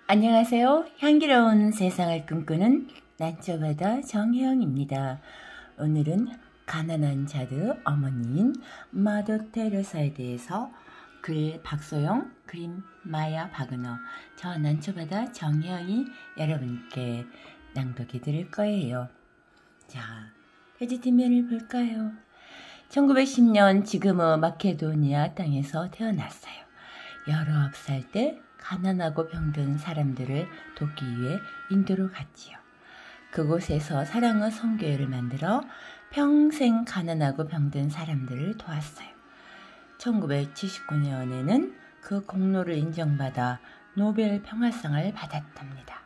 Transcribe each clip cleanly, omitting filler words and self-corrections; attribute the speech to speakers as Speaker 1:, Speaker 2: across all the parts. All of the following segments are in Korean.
Speaker 1: 안녕하세요. 향기로운 세상을 꿈꾸는 난초바다 정혜영입니다. 오늘은 가난한 자들 어머니인 마더 테레사에 대해서 글 박소영, 그림 마야 박은호, 저 난초바다 정혜영이 여러분께 낭독해 드릴 거예요. 자, 페이지 뒷면을 볼까요? 1910년 지금의 마케도니아 땅에서 태어났어요. 19살 때 가난하고 병든 사람들을 돕기 위해 인도로 갔지요. 그곳에서 사랑의 성교회를 만들어 평생 가난하고 병든 사람들을 도왔어요. 1979년에는 그 공로를 인정받아 노벨 평화상을 받았답니다.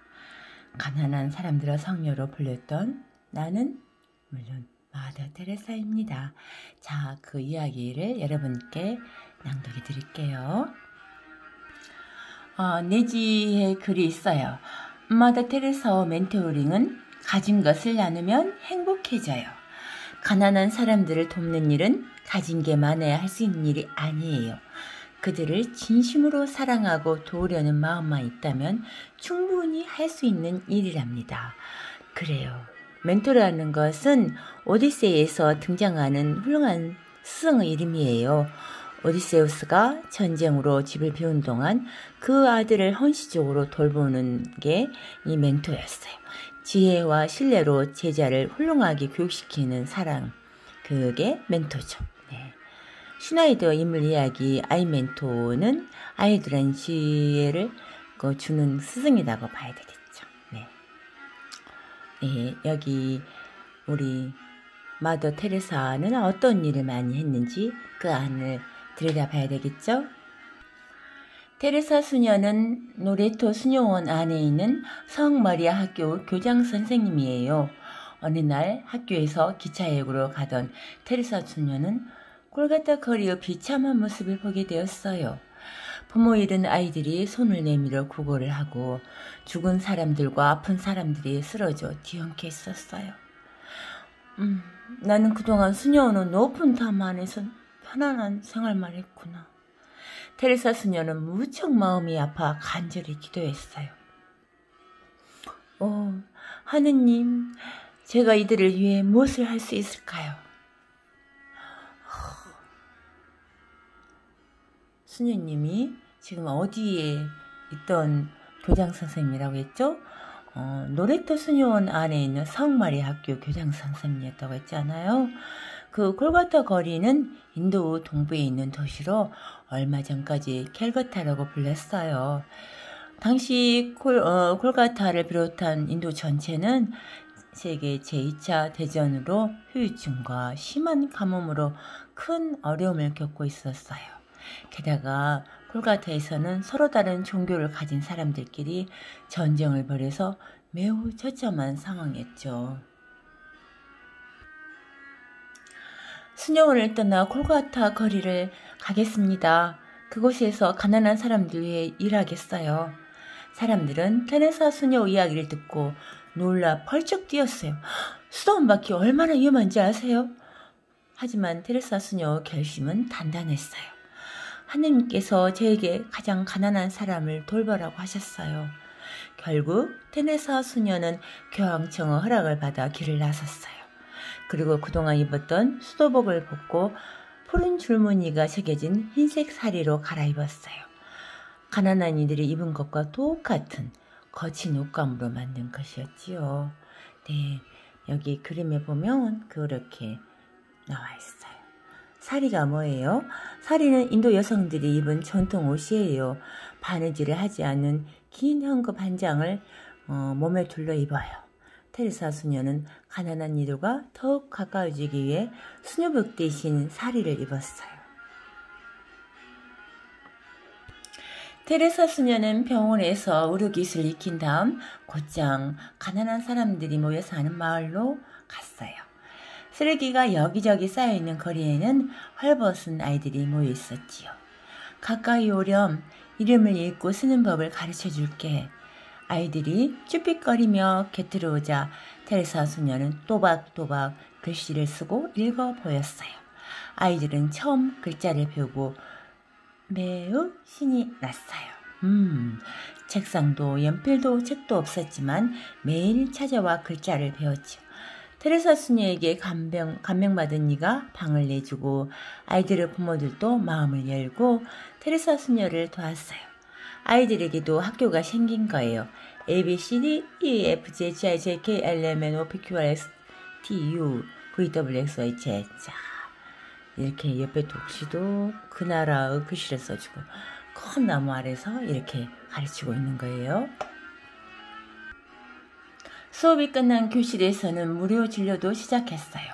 Speaker 1: 가난한 사람들의 성녀로 불렸던 나는 물론 마더 테레사입니다. 자, 그 이야기를 여러분께 낭독해 드릴게요. 내지에 글이 있어요. 마더 테레사와 멘토링은 가진 것을 나누면 행복해져요. 가난한 사람들을 돕는 일은 가진 게 많아야 할 수 있는 일이 아니에요. 그들을 진심으로 사랑하고 도우려는 마음만 있다면 충분히 할 수 있는 일이랍니다. 그래요. 멘토라는 것은 오디세이에서 등장하는 훌륭한 스승의 이름이에요. 오디세우스가 전쟁으로 집을 비운 동안 그 아들을 헌신적으로 돌보는 게 이 멘토였어요. 지혜와 신뢰로 제자를 훌륭하게 교육시키는 사랑, 그게 멘토죠. 네. 슈나이더 인물 이야기 아이 멘토는 아이들한 지혜를 주는 스승이라고 봐야 되겠죠. 네. 네, 여기 우리 마더 테레사는 어떤 일을 많이 했는지 그 안을 들여다봐야 되겠죠? 테레사 수녀는 노레토 수녀원 안에 있는 성마리아 학교 교장 선생님이에요. 어느 날 학교에서 기차역으로 가던 테레사 수녀는 콜가타 거리의 비참한 모습을 보게 되었어요. 부모 잃은 아이들이 손을 내밀어 구걸을 하고 죽은 사람들과 아픈 사람들이 쓰러져 뒤엉켜 있었어요. 나는 그동안 수녀원의 높은 담 안에서 편안한 생활만 했구나. 테레사 수녀는 무척 마음이 아파 간절히 기도했어요. 하느님, 제가 이들을 위해 무엇을 할 수 있을까요? 수녀님이 지금 어디에 있던 교장 선생님이라고 했죠? 노레토 수녀원 안에 있는 성마리 학교 교장 선생님이었다고 했잖아요. 그 콜가타 거리는 인도 동부에 있는 도시로 얼마 전까지 캘거타라고 불렸어요. 당시 콜가타를 비롯한 인도 전체는 세계 제2차 대전으로 후유증과 심한 가뭄으로 큰 어려움을 겪고 있었어요. 게다가 콜가타에서는 서로 다른 종교를 가진 사람들끼리 전쟁을 벌여서 매우 처참한 상황이었죠. 수녀원을 떠나 콜가타 거리를 가겠습니다. 그곳에서 가난한 사람들 위해 일하겠어요. 사람들은 테레사 수녀 이야기를 듣고 놀라 펄쩍 뛰었어요. 수도원 밖이 얼마나 위험한지 아세요? 하지만 테레사 수녀의 결심은 단단했어요. 하느님께서 저에게 가장 가난한 사람을 돌보라고 하셨어요. 결국 테레사 수녀는 교황청의 허락을 받아 길을 나섰어요. 그리고 그동안 입었던 수도복을 벗고 푸른 줄무늬가 새겨진 흰색 사리로 갈아입었어요. 가난한 이들이 입은 것과 똑같은 거친 옷감으로 만든 것이었지요. 네, 여기 그림에 보면 그렇게 나와 있어요. 사리가 뭐예요? 사리는 인도 여성들이 입은 전통 옷이에요. 바느질을 하지 않은 긴 현급 한 장을 몸에 둘러 입어요. 테레사 수녀는 가난한 이들과 더욱 가까워지기 위해 수녀복 대신 사리를 입었어요. 테레사 수녀는 병원에서 의료기술을 익힌 다음 곧장 가난한 사람들이 모여 사는 마을로 갔어요. 쓰레기가 여기저기 쌓여있는 거리에는 헐벗은 아이들이 모여 있었지요. 가까이 오렴, 이름을 읽고 쓰는 법을 가르쳐줄게. 아이들이 쭈삣거리며 곁으로 오자 테레사 수녀는 또박또박 글씨를 쓰고 읽어 보였어요. 아이들은 처음 글자를 배우고 매우 신이 났어요. 책상도 연필도 책도 없었지만 매일 찾아와 글자를 배웠지요. 테레사 수녀에게 감명받은 이가 방을 내주고 아이들의 부모들도 마음을 열고 테레사 수녀를 도왔어요. 아이들에게도 학교가 생긴 거예요. A, B, C, D, E, F, G, H, I, J, K, L, M, N, O, P, Q, R, S, T, U, V, W, X, Y, Z. 자, 이렇게 옆에 독시도 그 나라의 글씨를 써주고 큰 나무 아래서 이렇게 가르치고 있는 거예요. 수업이 끝난 교실에서는 무료 진료도 시작했어요.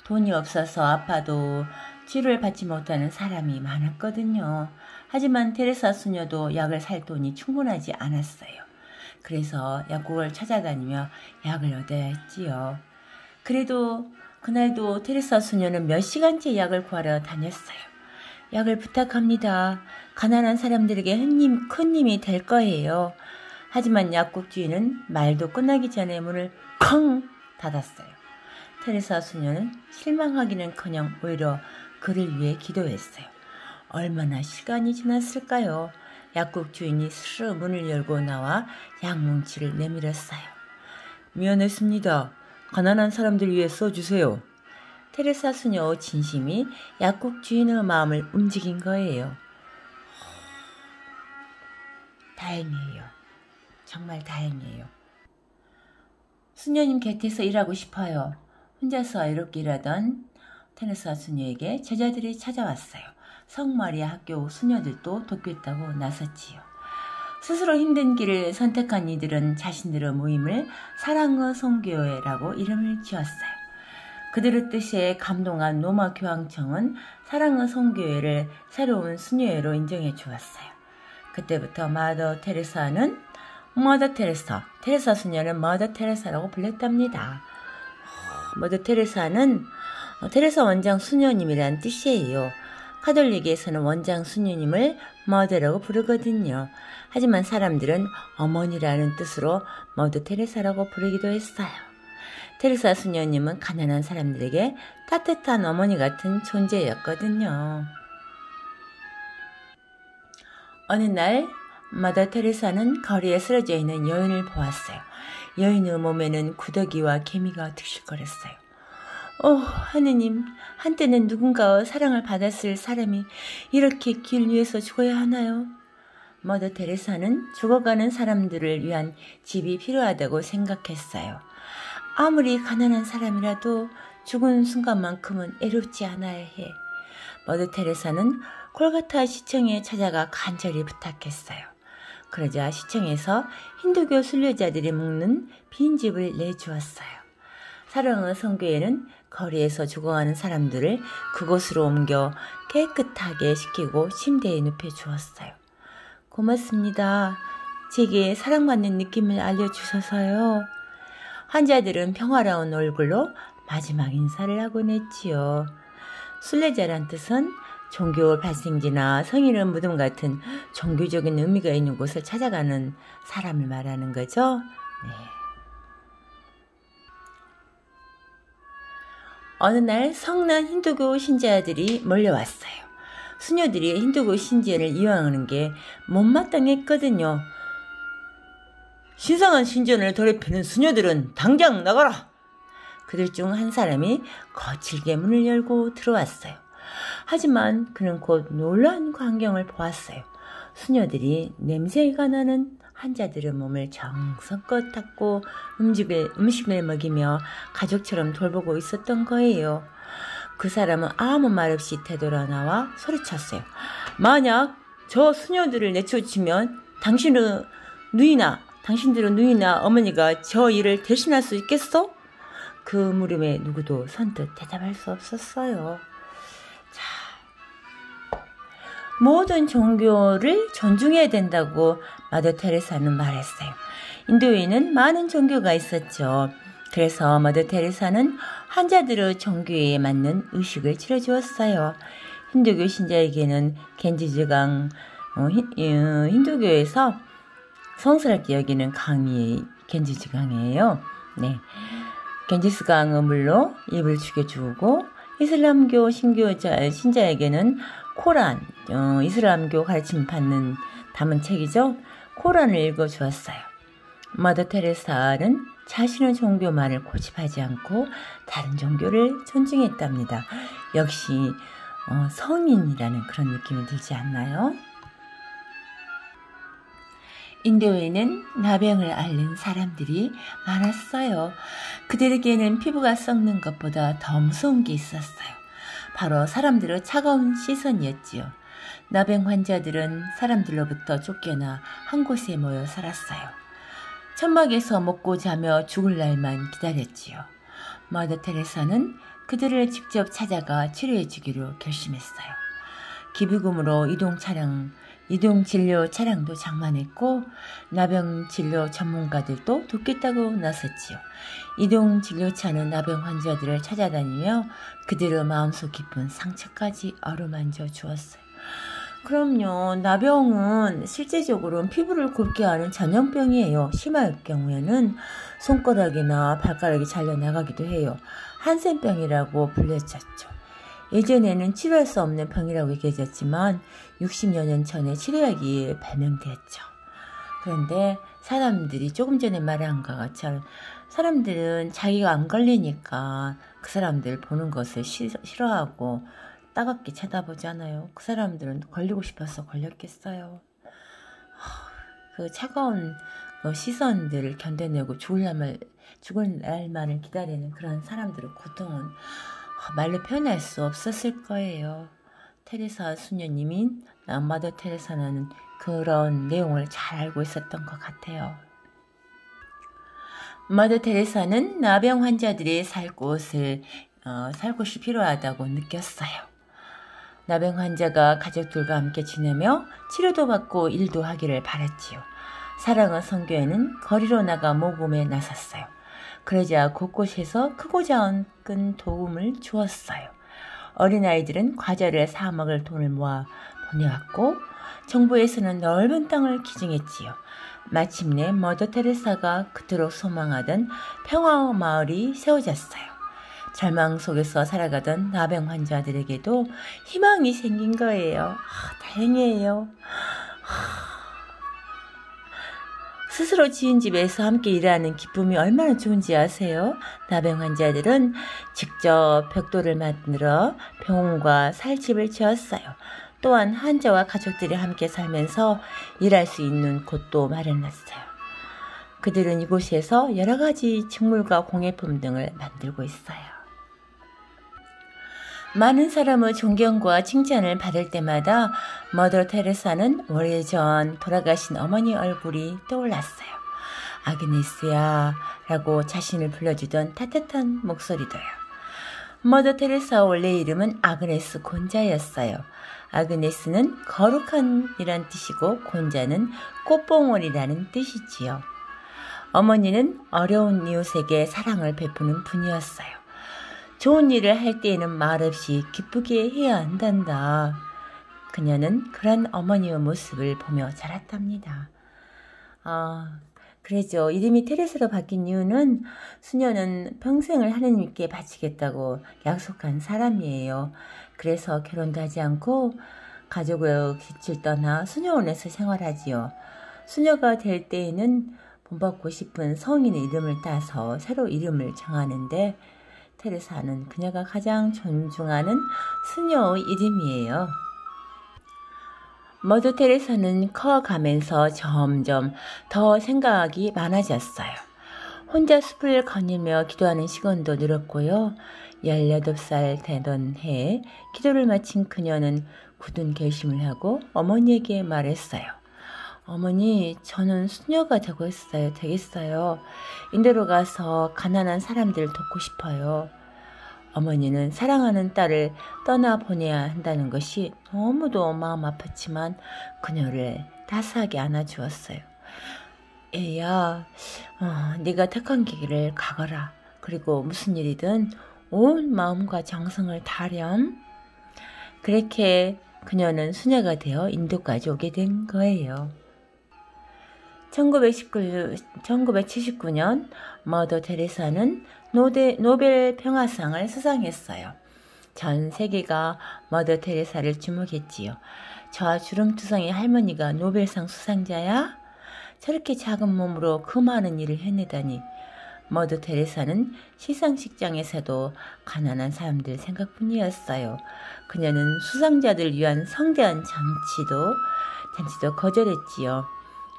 Speaker 1: 돈이 없어서 아파도 치료를 받지 못하는 사람이 많았거든요. 하지만 테레사 수녀도 약을 살 돈이 충분하지 않았어요. 그래서 약국을 찾아다니며 약을 얻어야 했지요. 그래도 그날도 테레사 수녀는 몇 시간째 약을 구하러 다녔어요. 약을 부탁합니다. 가난한 사람들에게 큰 힘이 될 거예요. 하지만 약국 주인은 말도 끝나기 전에 문을 쾅 닫았어요. 테레사 수녀는 실망하기는커녕 오히려 그를 위해 기도했어요. 얼마나 시간이 지났을까요? 약국 주인이 스르르 문을 열고 나와 약 뭉치를 내밀었어요. 미안했습니다. 가난한 사람들 위해 써주세요. 테레사 수녀의 진심이 약국 주인의 마음을 움직인 거예요. 다행이에요. 정말 다행이에요. 수녀님 곁에서 일하고 싶어요. 혼자서 외롭게 일하던 테레사 수녀에게 제자들이 찾아왔어요. 성마리아 학교 수녀들도 돕겠다고 나섰지요. 스스로 힘든 길을 선택한 이들은 자신들의 모임을 사랑의 성교회라고 이름을 지었어요. 그들의 뜻에 감동한 로마 교황청은 사랑의 성교회를 새로운 수녀회로 인정해 주었어요. 그때부터 마더 테레사는 테레사 수녀는 마더 테레사라고 불렸답니다. 마더 테레사는 테레사 원장 수녀님이란 뜻이에요. 카톨릭에서는 원장 수녀님을 머더라고 부르거든요. 하지만 사람들은 어머니라는 뜻으로 머더 테레사라고 부르기도 했어요. 테레사 수녀님은 가난한 사람들에게 따뜻한 어머니 같은 존재였거든요. 어느 날 마더 테레사는 거리에 쓰러져 있는 여인을 보았어요. 여인의 몸에는 구더기와 개미가 득실거렸어요. 하느님, 한때는 누군가의 사랑을 받았을 사람이 이렇게 길 위에서 죽어야 하나요? 머더 테레사는 죽어가는 사람들을 위한 집이 필요하다고 생각했어요. 아무리 가난한 사람이라도 죽은 순간만큼은 애롭지 않아야 해. 머더 테레사는 콜가타 시청에 찾아가 간절히 부탁했어요. 그러자 시청에서 힌두교 순례자들이 묵는 빈집을 내주었어요. 사랑의 성교회는 거리에서 죽어가는 사람들을 그곳으로 옮겨 깨끗하게 씻기고 침대에 눕혀주었어요. 고맙습니다. 제게 사랑받는 느낌을 알려주셔서요. 환자들은 평화로운 얼굴로 마지막 인사를 하곤 했지요. 순례자란 뜻은 종교 발생지나 성인의 무덤 같은 종교적인 의미가 있는 곳을 찾아가는 사람을 말하는 거죠. 네. 어느 날 성난 힌두교 신자들이 몰려왔어요. 수녀들이 힌두교 신전을 이용하는 게 못마땅했거든요. 신성한 신전을 더럽히는 수녀들은 당장 나가라! 그들 중 한 사람이 거칠게 문을 열고 들어왔어요. 하지만 그는 곧 놀라운 광경을 보았어요. 수녀들이 냄새가 나는 환자들의 몸을 정성껏 닦고 음식을 먹이며 가족처럼 돌보고 있었던 거예요. 그 사람은 아무 말 없이 되돌아나와 소리쳤어요. 만약 저 수녀들을 내쫓으면 당신들의 누이나 어머니가 저 일을 대신할 수 있겠어? 그 물음에 누구도 선뜻 대답할 수 없었어요. 모든 종교를 존중해야 된다고 마더 테레사는 말했어요. 인도에는 많은 종교가 있었죠. 그래서 마더 테레사는 환자들의 종교에 맞는 의식을 치러주었어요. 힌두교 신자에게는 겐지즈강, 힌두교에서 성스럽게 여기는 강이 겐지즈강이에요. 네, 겐지스강의 물로 입을 죽여주고 이슬람교 신자에게는 코란, 이슬람교 가르침 받는 담은 책이죠. 코란을 읽어주었어요. 머더 테레사는 자신의 종교만을 고집하지 않고 다른 종교를 존중했답니다. 역시 성인이라는 그런 느낌이 들지 않나요? 인도에는 나병을 앓는 사람들이 많았어요. 그들에게는 피부가 썩는 것보다 더 무서운 게 있었어요. 바로 사람들의 차가운 시선이었지요. 나병 환자들은 사람들로부터 쫓겨나 한 곳에 모여 살았어요. 천막에서 먹고 자며 죽을 날만 기다렸지요. 머더 테레사는 그들을 직접 찾아가 치료해 주기로 결심했어요. 기부금으로 이동 진료 차량도 장만했고 나병 진료 전문가들도 돕겠다고 나섰지요. 이동 진료차는 나병 환자들을 찾아다니며 그들의 마음속 깊은 상처까지 어루만져 주었어요. 그럼요. 나병은 실제적으로는 피부를 곱게 하는 전염병이에요. 심할 경우에는 손가락이나 발가락이 잘려나가기도 해요. 한센병이라고 불렸었죠. 예전에는 치료할 수 없는 병이라고 얘기해졌지만 60여 년 전에 치료약이 발명되었죠. 그런데 사람들이 조금 전에 말한 것처럼 사람들은 자기가 안 걸리니까 그 사람들 보는 것을 싫어하고 따갑게 쳐다보잖아요. 그 사람들은 걸리고 싶어서 걸렸겠어요. 그 차가운 시선들을 견뎌내고 죽을 날만을 기다리는 그런 사람들의 고통은 말로 표현할 수 없었을 거예요. 테레사 수녀님인 머더 테레사는 그런 내용을 잘 알고 있었던 것 같아요. 머더 테레사는 나병 환자들이 살 곳이 필요하다고 느꼈어요. 나병 환자가 가족들과 함께 지내며 치료도 받고 일도 하기를 바랐지요. 사랑의 선교회는 거리로 나가 모금에 나섰어요. 그러자 곳곳에서 크고 작은 도움을 주었어요. 어린아이들은 과자를 사 먹을 돈을 모아 보내왔고 정부에서는 넓은 땅을 기증했지요. 마침내 머더 테레사가 그토록 소망하던 평화의 마을이 세워졌어요. 절망 속에서 살아가던 나병 환자들에게도 희망이 생긴 거예요. 다행이에요. 스스로 지은 집에서 함께 일하는 기쁨이 얼마나 좋은지 아세요? 나병 환자들은 직접 벽돌을 만들어 병원과 살 집을 지었어요. 또한 환자와 가족들이 함께 살면서 일할 수 있는 곳도 마련했어요. 그들은 이곳에서 여러 가지 식물과 공예품 등을 만들고 있어요. 많은 사람의 존경과 칭찬을 받을 때마다 머더 테레사는 오래전 돌아가신 어머니 얼굴이 떠올랐어요. 아그네스야 라고 자신을 불러주던 따뜻한 목소리도요. 머더 테레사 원래 이름은 아그네스 곤자였어요. 아그네스는 거룩한 이란 뜻이고 곤자는 꽃봉오리라는 뜻이지요. 어머니는 어려운 이웃에게 사랑을 베푸는 분이었어요. 좋은 일을 할 때에는 말없이 기쁘게 해야 한단다. 그녀는 그런 어머니의 모습을 보며 자랐답니다. 그래죠. 이름이 테레사로 바뀐 이유는 수녀는 평생을 하느님께 바치겠다고 약속한 사람이에요. 그래서 결혼도 하지 않고 가족의 깃을 떠나 수녀원에서 생활하지요. 수녀가 될 때에는 본받고 싶은 성인의 이름을 따서 새로 이름을 정하는데 테레사는 그녀가 가장 존중하는 수녀의 이름이에요. 머더 테레사는 커가면서 점점 더 생각이 많아졌어요. 혼자 숲을 거닐며 기도하는 시간도 늘었고요. 18살 되던 해에 기도를 마친 그녀는 굳은 결심을 하고 어머니에게 말했어요. 어머니, 저는 수녀가 되겠어요. 인도로 가서 가난한 사람들을 돕고 싶어요. 어머니는 사랑하는 딸을 떠나보내야 한다는 것이 너무도 마음 아팠지만 그녀를 따스하게 안아주었어요. 애야, 네가 택한 길을 가거라. 그리고 무슨 일이든 온 마음과 정성을 다렴. 그렇게 그녀는 수녀가 되어 인도까지 오게 된 거예요. 1979년 머더 테레사는 노벨 평화상을 수상했어요. 전 세계가 머더 테레사를 주목했지요. 저 주름투성이 할머니가 노벨상 수상자야? 저렇게 작은 몸으로 그 많은 일을 해내다니. 머더 테레사는 시상식장에서도 가난한 사람들 생각뿐이었어요. 그녀는 수상자들 위한 성대한 잔치도 거절했지요.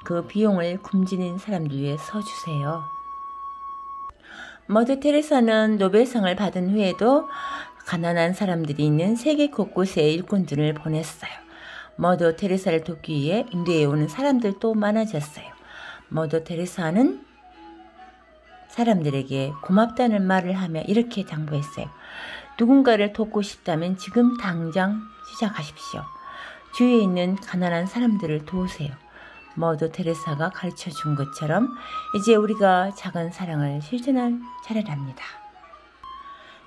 Speaker 1: 그 비용을 굶주린 사람들 위해 써주세요. 머더 테레사는 노벨상을 받은 후에도 가난한 사람들이 있는 세계 곳곳에 일꾼들을 보냈어요. 머더 테레사를 돕기 위해 인도에 오는 사람들도 많아졌어요. 머더 테레사는 사람들에게 고맙다는 말을 하며 이렇게 당부했어요. 누군가를 돕고 싶다면 지금 당장 시작하십시오. 주위에 있는 가난한 사람들을 도우세요. 머더 테레사가 가르쳐 준 것처럼 이제 우리가 작은 사랑을 실천할 차례랍니다.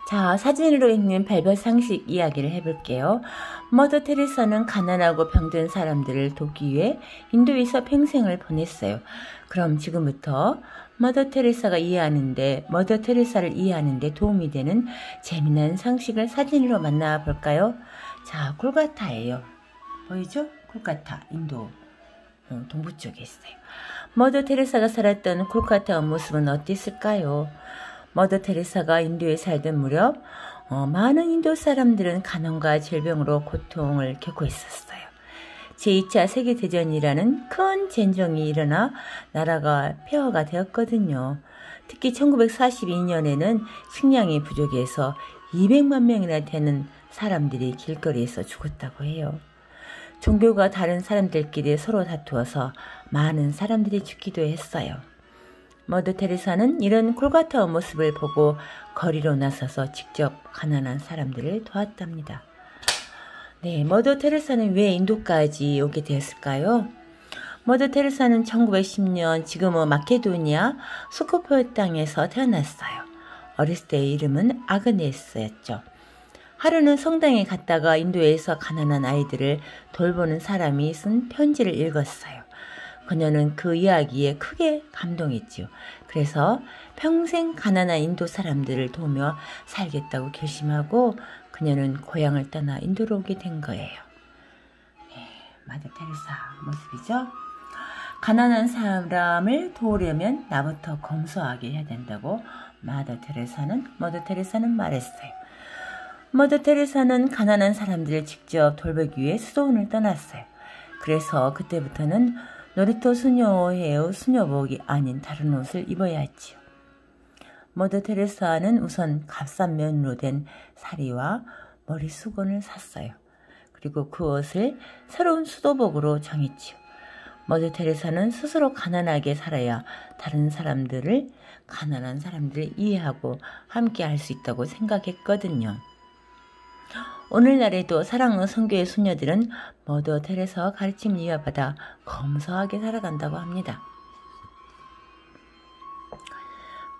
Speaker 1: 자, 사진으로 있는 별별 상식 이야기를 해볼게요. 머더 테레사는 가난하고 병든 사람들을 돕기 위해 인도에서 평생을 보냈어요. 그럼 지금부터 머더 테레사를 이해하는데 도움이 되는 재미난 상식을 사진으로 만나볼까요? 자, 콜카타예요. 보이죠? 콜카타, 인도 동부 쪽에 있어요. 머더 테레사가 살았던 콜카타의 모습은 어땠을까요? 머더 테레사가 인도에 살던 무렵 많은 인도 사람들은 가난과 질병으로 고통을 겪고 있었어요. 제2차 세계대전이라는 큰 전쟁이 일어나 나라가 폐허가 되었거든요. 특히 1942년에는 식량이 부족해서 200만 명이나 되는 사람들이 길거리에서 죽었다고 해요. 종교가 다른 사람들끼리 서로 다투어서 많은 사람들이 죽기도 했어요. 머더 테레사는 이런 콜카타의 모습을 보고 거리로 나서서 직접 가난한 사람들을 도왔답니다. 네, 머더 테레사는 왜 인도까지 오게 되었을까요? 머더 테레사는 1910년 지금은 마케도니아 스코포 땅에서 태어났어요. 어렸을 때의 이름은 아그네스였죠. 하루는 성당에 갔다가 인도에서 가난한 아이들을 돌보는 사람이 쓴 편지를 읽었어요. 그녀는 그 이야기에 크게 감동했지요. 그래서 평생 가난한 인도 사람들을 도우며 살겠다고 결심하고 그녀는 고향을 떠나 인도로 오게 된 거예요. 네, 마더 테레사 모습이죠. 가난한 사람을 도우려면 나부터 검소하게 해야 된다고 머더 테레사는 말했어요. 머더 테레사는 가난한 사람들을 직접 돌보기 위해 수도원을 떠났어요. 그래서 그때부터는 노리토 수녀회의 수녀복이 아닌 다른 옷을 입어야 했지요. 머더 테레사는 우선 값싼 면으로 된 사리와 머리 수건을 샀어요. 그리고 그 옷을 새로운 수도복으로 정했지요. 머더 테레사는 스스로 가난하게 살아야 가난한 사람들을 이해하고 함께 할 수 있다고 생각했거든요. 오늘날에도 사랑의 선교의 수녀들은 머더 테레사와 가르침을 이어받아 검소하게 살아간다고 합니다.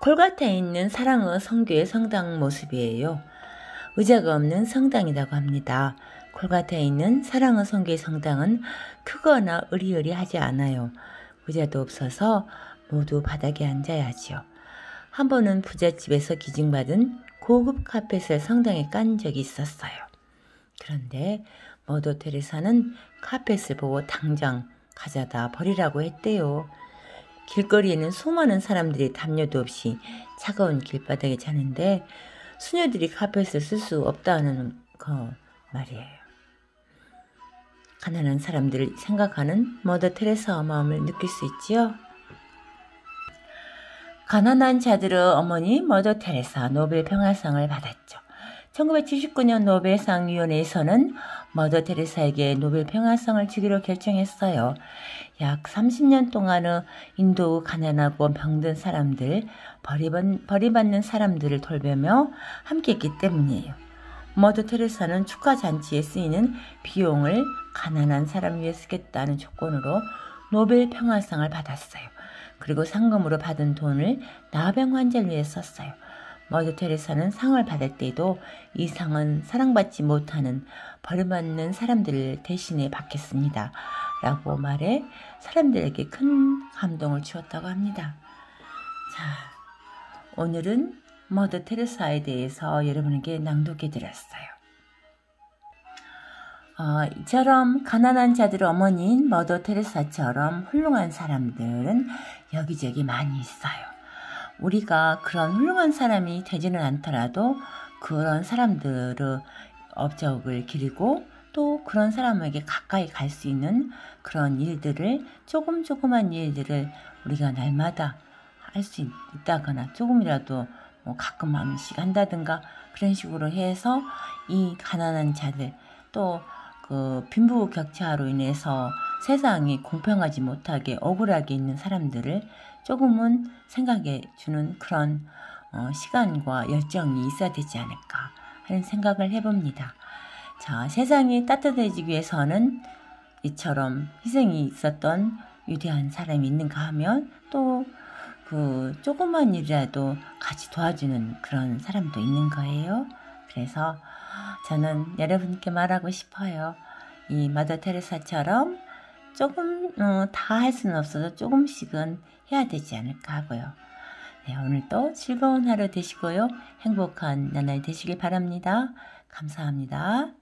Speaker 1: 콜카타에 있는 사랑의 선교의 성당 모습이에요. 의자가 없는 성당이라고 합니다. 콜카타에 있는 사랑의 선교의 성당은 크거나 으리으리하지 않아요. 의자도 없어서 모두 바닥에 앉아야 하지요. 한 번은 부잣집에서 기증받은 고급 카펫을 성당에 깐 적이 있었어요. 그런데 머더 테레사는 카펫을 보고 당장 가져다 버리라고 했대요. 길거리에는 수많은 사람들이 담요도 없이 차가운 길바닥에 자는데 수녀들이 카펫을 쓸 수 없다는 거 말이에요. 가난한 사람들을 생각하는 머더 테레사의 마음을 느낄 수 있지요. 가난한 자들의 어머니 머더 테레사 노벨 평화상을 받았죠. 1979년 노벨상 위원회에서는 머더 테레사에게 노벨 평화상을 주기로 결정했어요. 약 30년 동안의 인도 가난하고 병든 사람들, 버림받는 사람들을 돌보며 함께했기 때문이에요. 머더 테레사는 축하 잔치에 쓰이는 비용을 가난한 사람 위해 쓰겠다는 조건으로 노벨 평화상을 받았어요. 그리고 상금으로 받은 돈을 나병 환자를 위해 썼어요. 머더 테레사는 상을 받을 때도 이 상은 사랑받지 못하는 버림받는 사람들을 대신에 받겠습니다. 라고 말해 사람들에게 큰 감동을 주었다고 합니다. 자, 오늘은 머더 테레사에 대해서 여러분에게 낭독해 드렸어요. 이처럼 가난한 자들의 어머니인 머더 테레사처럼 훌륭한 사람들은 여기저기 많이 있어요. 우리가 그런 훌륭한 사람이 되지는 않더라도 그런 사람들의 업적을 기리고 또 그런 사람에게 가까이 갈 수 있는 그런 일들을 조그만 일들을 우리가 날마다 할 수 있다거나 조금이라도 뭐 가끔 한 번씩 한다든가 그런 식으로 해서 이 가난한 자들 또 그 빈부격차로 인해서 세상이 공평하지 못하게 억울하게 있는 사람들을 조금은 생각해 주는 그런 시간과 열정이 있어야 되지 않을까 하는 생각을 해봅니다. 자, 세상이 따뜻해지기 위해서는 이처럼 희생이 있었던 위대한 사람이 있는가 하면 또 그 조그만 일이라도 같이 도와주는 그런 사람도 있는 거예요. 그래서 저는 여러분께 말하고 싶어요. 이 마더 테레사처럼 조금 다 할 수는 없어도 조금씩은 해야 되지 않을까 하고요. 네, 오늘도 즐거운 하루 되시고요. 행복한 나날 되시길 바랍니다. 감사합니다.